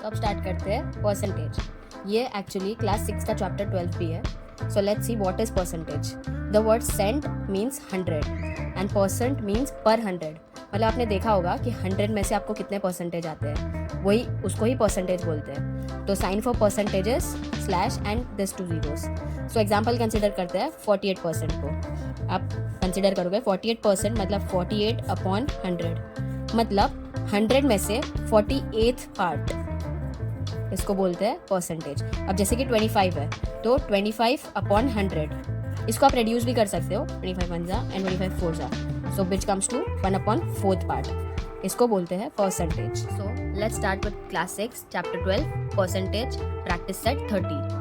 तो अब स्टार्ट करते हैं परसेंटेज। ये एक्चुअली क्लास 6 का चैप्टर 12 भी है। So let's see what is percentage. The word cent means 100 and percent means per 100। मतलब आपने देखा होगा कि 100 में से आपको कितने परसेंटेज आते हैं, वही उसको ही परसेंटेज बोलते हैं। तो sign for percentages slash and this 2 zeros। So example consider करते हैं 48% को। आप कंसिडर करोगे 48% मतलब 48 अपॉन 100, मतलब 100 में से 48th पार्ट, इसको बोलते हैं परसेंटेज। अब जैसे कि 25 है तो 25 अपॉन 100, इसको आप रिड्यूस भी कर सकते हो, 25 1 एंड 25 4 जा, so which comes to 1 upon 4th part. इसको बोलते हैं percentage. So let's start with class 6 chapter 12 percentage practice set 30।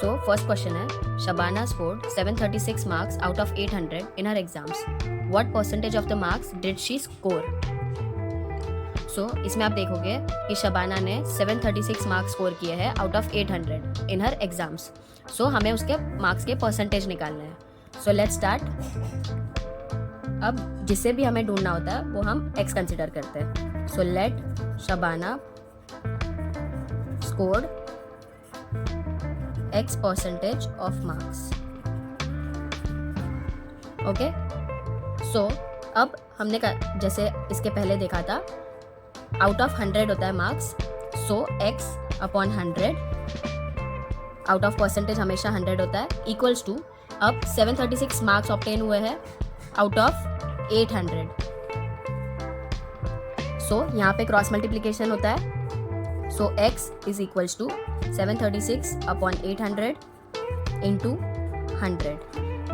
So first question है, Shabana scored 736 marks out of 800 in her exams. What percentage of the marks did she score? So इसमें आप देखोगे कि शबाना ने 736 marks score किए हैं out of 800 in her exams. So हमें उसके मार्क्स के परसेंटेज निकालने हैं। So let's start. अब जिसे भी हमें ढूंढना होता है वो हम x कंसिडर करते हैं। So let Shabana scored x percentage of marks. Okay, so अब हमने जैसे इसके पहले देखा था, आउट ऑफ 100 होता है marks, so x upon 100, out of percentage हमेशा 100 होता है, इक्वल्स टू, अब 736 मार्क्स ऑब्टेन हुए हैं आउट ऑफ 800। सो यहाँ पे क्रॉस मल्टीप्लीकेशन होता है। So x is equals to 736 upon 800 into 100।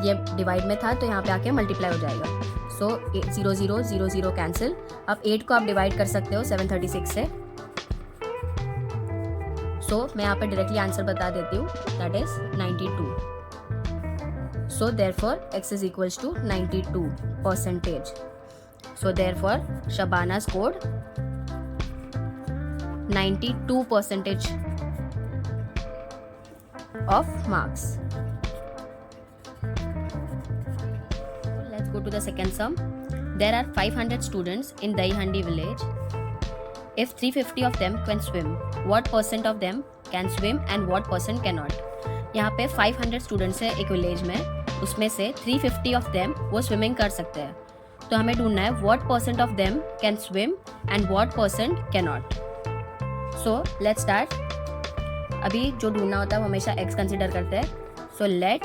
ये डिवाइड में था तो यहाँ पे आके मल्टीप्लाई हो जाएगा। सो 0 0 0 0 कैंसिल। अब 8 को आप डिवाइड कर सकते हो 736 से। सो मैं यहाँ पे डायरेक्टली आंसर बता देती हूँ, that is 92। So therefore x is equals to 92 percentage. So therefore Shabana scored 92 percentage of marks. Let's go to the second sum. There are 500 students in Daihandi village. If 350 of them can swim, what percent of them can swim and what percent cannot? यहाँ पे 500 students है एक village में, उसमें से 350 of them वो swimming कर सकते हैं। तो हमें ढूंढना है what percent of them can swim and what percent cannot. So let's start. अभी जो ढूंढना होता है वो हमेशा x कंसिडर करते हैं। So let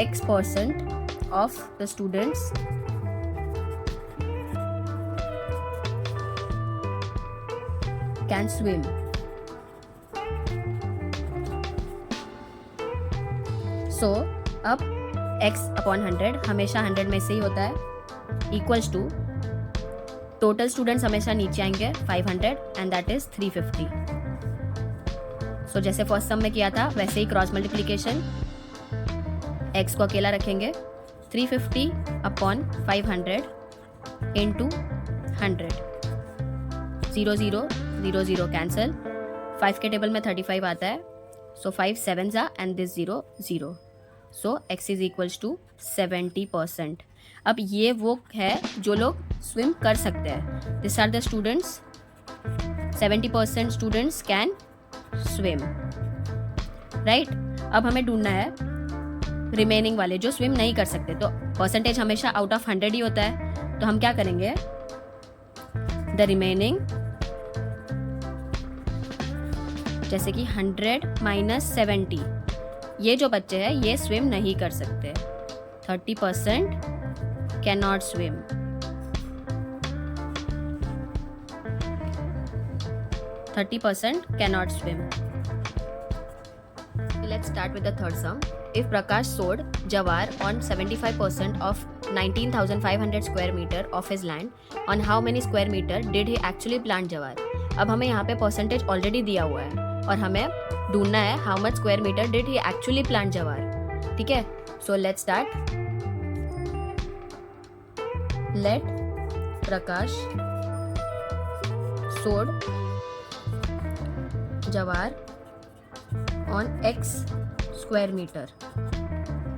x percent of the students can swim. So अब x अपॉन 100 हमेशा 100 में से ही होता है, इक्वल्स टू टोटल स्टूडेंट्स हमेशा नीचे आएंगे 500 एंड दैट इज 350। सो जैसे फर्स्ट सम में किया था वैसे ही क्रॉस मल्टीप्लीकेशन, x को अकेला रखेंगे, 350 अपॉन 500 इंटू 100, 0 0 0 0 कैंसिल। 5 के टेबल में 35 आता है, सो 5 7 जा and this 0 0। So x is equals to 70%। अब ये वो है जो लोग स्विम कर सकते हैं, this are the students, 70% students can swim, right. अब हमें ढूंढना है रिमेनिंग वाले जो स्विम नहीं कर सकते। तो परसेंटेज हमेशा आउट ऑफ 100 ही होता है, तो हम क्या करेंगे, द रिमेनिंग, जैसे कि 100 माइनस 70, ये जो बच्चे हैं ये स्विम नहीं कर सकते, 30% can not swim. Let's start with the third sum. If Prakash sowed jawar on 75% of 19,500 square meter of his land, on how many square meter did he actually plant jawar? अब हमें यहाँ पे percentage already दिया हुआ है और हमें ढूंढना है how much square meter did he actually plant jawar. ठीक है, so let's start. Let Prakash sowed jawar on x square metre.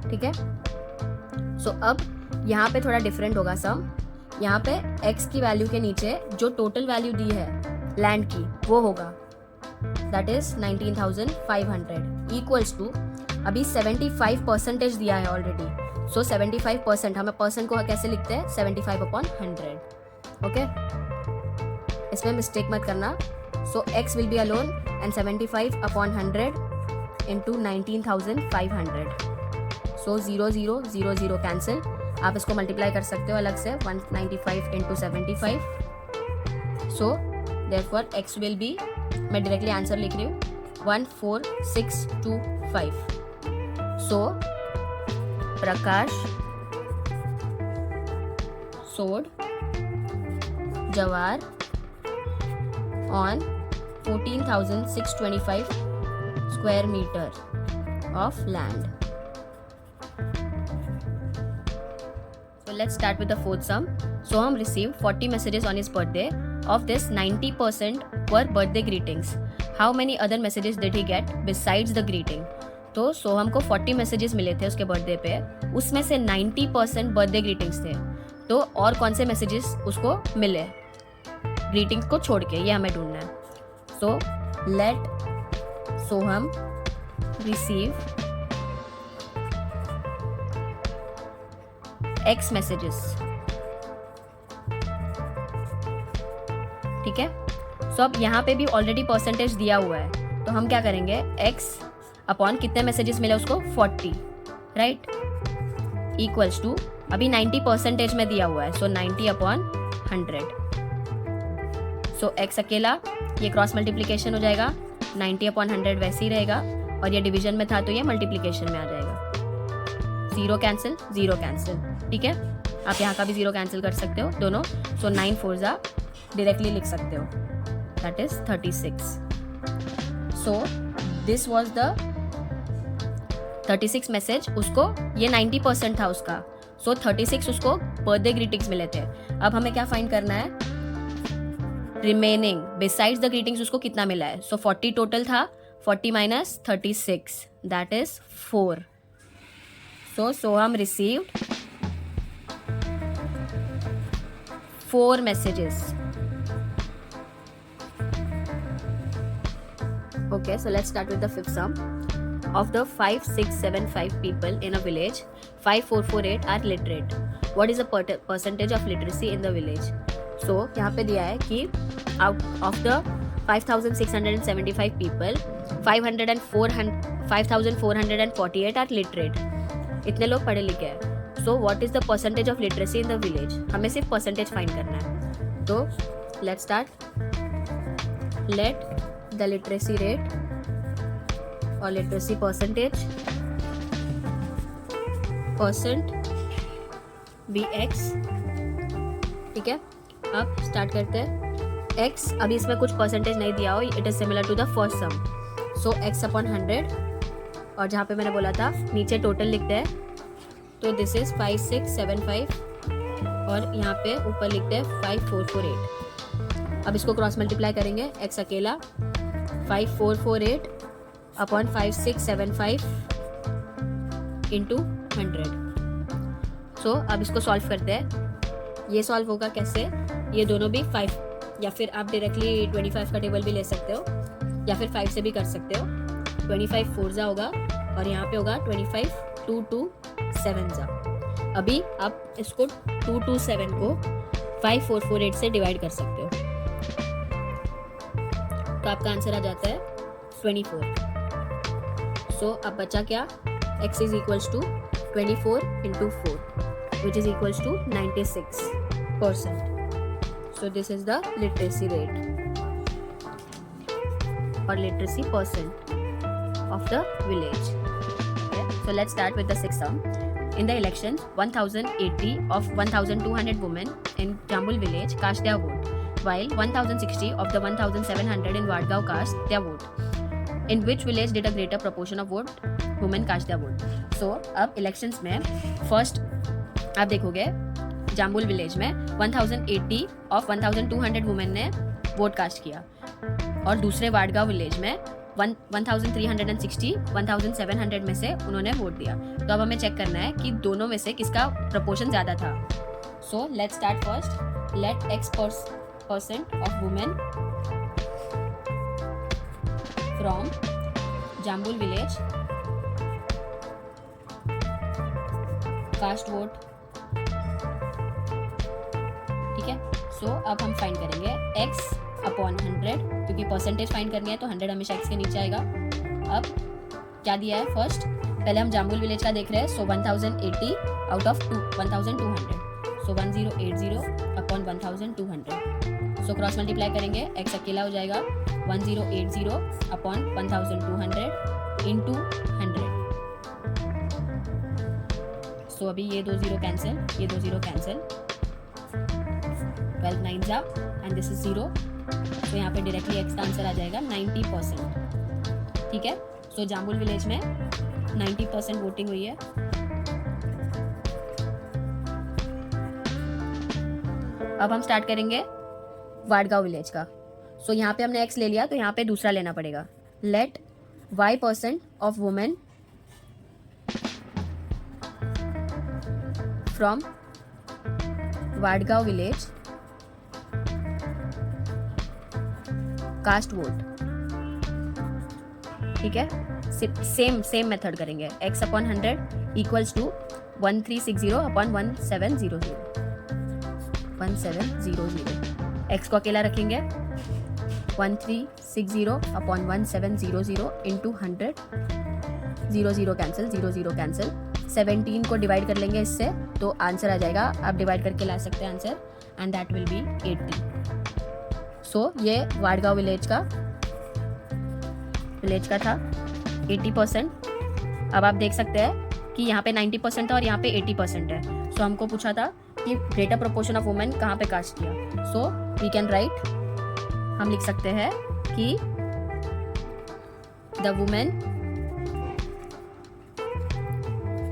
ठीक है, सो अब यहाँ पे थोड़ा डिफरेंट होगा सम। यहाँ पे x की वैल्यू के नीचे जो टोटल वैल्यू दी है लैंड की वो होगा, दैट इज 19,500 इक्वल्स टू, अभी 75% दिया है ऑलरेडी, सो 75%, हमें परसेंट को कैसे लिखते हैं, 75/100. ओके, इसमें मिस्टेक मत करना. सो x will be alone and 75/100 into 19,500. So 0 0 0 0 cancel. आप इसको मल्टीप्लाई कर सकते हो अलग से, 195 into 75. So therefore x will be, मैं डायरेक्टली आंसर लिख रही हूँ, 14625. सो प्रकाश सोड जवार on 14,625 square meter of land. So let's start with the fourth sum. Soham received 40 messages on his birthday. Of this, 90% were birthday greetings. How many other messages did he get besides the greeting? तो सोहम को 40 messages मिले थे उसके birthday पे, उसमें से 90% birthday greetings थे. तो और कौन से मैसेजेस उसको मिले ग्रीटिंग्स को छोड़ के, ये हमें ढूंढना है. सो लेट सोहम रिसीव X मैसेजेस. ठीक है. सो अब यहाँ पे भी ऑलरेडी परसेंटेज दिया हुआ है, तो हम क्या करेंगे, x अपॉन कितने मैसेजेस मिले उसको, 40, राइट, इक्वल्स टू, अभी 90% में दिया हुआ है, सो 90/100. सो x अकेला, ये क्रॉस मल्टीप्लिकेशन हो जाएगा, 90/100 वैसे ही रहेगा, और ये डिवीजन में था तो ये मल्टीप्लिकेशन में आ जाएगा. 0 कैंसिल, 0 कैंसिल. ठीक है, आप यहाँ का भी 0 कैंसिल कर सकते हो दोनों. सो 9 4 डायरेक्टली लिख सकते हो, that is 36. So this was the 36 message. उसको ये 90% था उसका, सो 36 उसको बर्थडे ग्रीटिंग्स मिले थे. अब हमें क्या फाइंड करना है, रिमेनिंग बिसाइड्स द ग्रीटिंग्स उसको कितना मिला है. सो 40 टोटल था, 40 minus 36, that is 4. So Soham received 4 messages. Okay, so let's start with the fifth sum. Of the 5675 people in a village, 5448 are literate. What is the percentage of literacy in the village? So यहाँ पे दिया है कि out of the 5675 people, 5448 are literate. इतने लोग पढ़े लिखे हैं. So what is the percentage of literacy in the village? हमें सिर्फ percentage find करना है. तो let's start. Let the literacy rate or literacy percentage be x. ठीक है, अब स्टार्ट करते हैं. x, अभी इसमें कुछ परसेंटेज नहीं दिया हो, it is similar to the first sum. So x/100, और जहाँ पे मैंने बोला था नीचे टोटल लिखते हैं, तो दिस इज 5675, और यहाँ पे ऊपर लिखते हैं 5448. अब इसको क्रॉस मल्टीप्लाई करेंगे, x अकेला 5448 अपॉन 5675 इंटू 100. सो अब इसको सॉल्व करते हैं. ये सॉल्व होगा कैसे, ये दोनों भी 5, या फिर आप डायरेक्टली 25 का टेबल भी ले सकते हो, या फिर 5 से भी कर सकते हो. 25 4 होगा, और यहाँ पे होगा 25 2 2 7. अभी आप इसको 227 को 5448 से डिवाइड कर सकते हो, तो आपका आंसर आ जाता है 24. सो अब बचा क्या, x is equals to 24 into 4, which is equals to 96%. So this is the literacy rate और literacy percent of the village. Okay, so let's start with the sixth sum. In the elections, 1080 of 1200 women in Jambul village cast their vote, while 1060 of the 1700 in Wadgaon cast their vote. In which village did a greater proportion of vote women cast their vote? So अब elections में first आप देखोगे जाम्बुल village में 1080 of 1200 women ने vote cast किया, और दूसरे वाडगांव village में 1360 1700 में से उन्होंने वोट दिया. तो अब हमें चेक करना है कि दोनों में से किसका प्रपोर्शन ज़्यादा था. So let's start first. Let x% of women from Jambul village, cast vote. ठीक है, सो अब हम फाइंड करेंगे x अपॉन 100, क्योंकि परसेंटेज फाइंड करनी है तो 100 हमेशा x के नीचे आएगा। अब क्या दिया है, फर्स्ट पहले हम जाम्बुल विलेज का देख रहे हैं, सो 1080 out of 1200, so 1080 upon 1200, so cross multiply करेंगे, x अकेला हो जाएगा 1080 अपॉन 1200 इंटू 100। सो अभी ये 2 0 कैंसिल, ये 2 0 कैंसिल, 12 9 जा एंड दिस इज 0, तो यहाँ पे डायरेक्टली x का आंसर आ जाएगा 90%। ठीक है, सो जाम्बुल विलेज में 90% वोटिंग हुई है। अब हम स्टार्ट करेंगे वाडगांव विलेज का। सो यहाँ पे हमने x ले लिया तो यहाँ पे दूसरा लेना पड़ेगा। Let y% of women from Wadgaon village cast vote. ठीक है, सेम मेथड करेंगे, x upon 100 equals to 1360 upon 1700, 1700, x को अकेला रखेंगे 1360 अपॉन 1700 इंटू 100, 0 0 कैंसिल, 0 0 कैंसिल, 17 को डिवाइड कर लेंगे इससे तो आंसर आ जाएगा, आप डिवाइड करके ला सकते हैं answer, and that will be 80। सो ये वाडगांव विलेज का था 80%। अब आप देख सकते हैं कि यहाँ पे 90% था और यहाँ पे 80% है। सो हमको पूछा था कि ग्रेटर प्रोपोर्शन ऑफ वुमेन कहाँ पे कास्ट किया। सो वी कैन राइट, हम लिख सकते हैं कि the women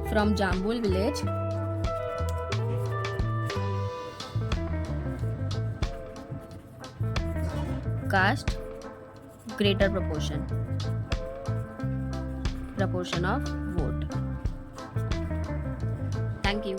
from Jambul village cast greater proportion of vote. Thank you.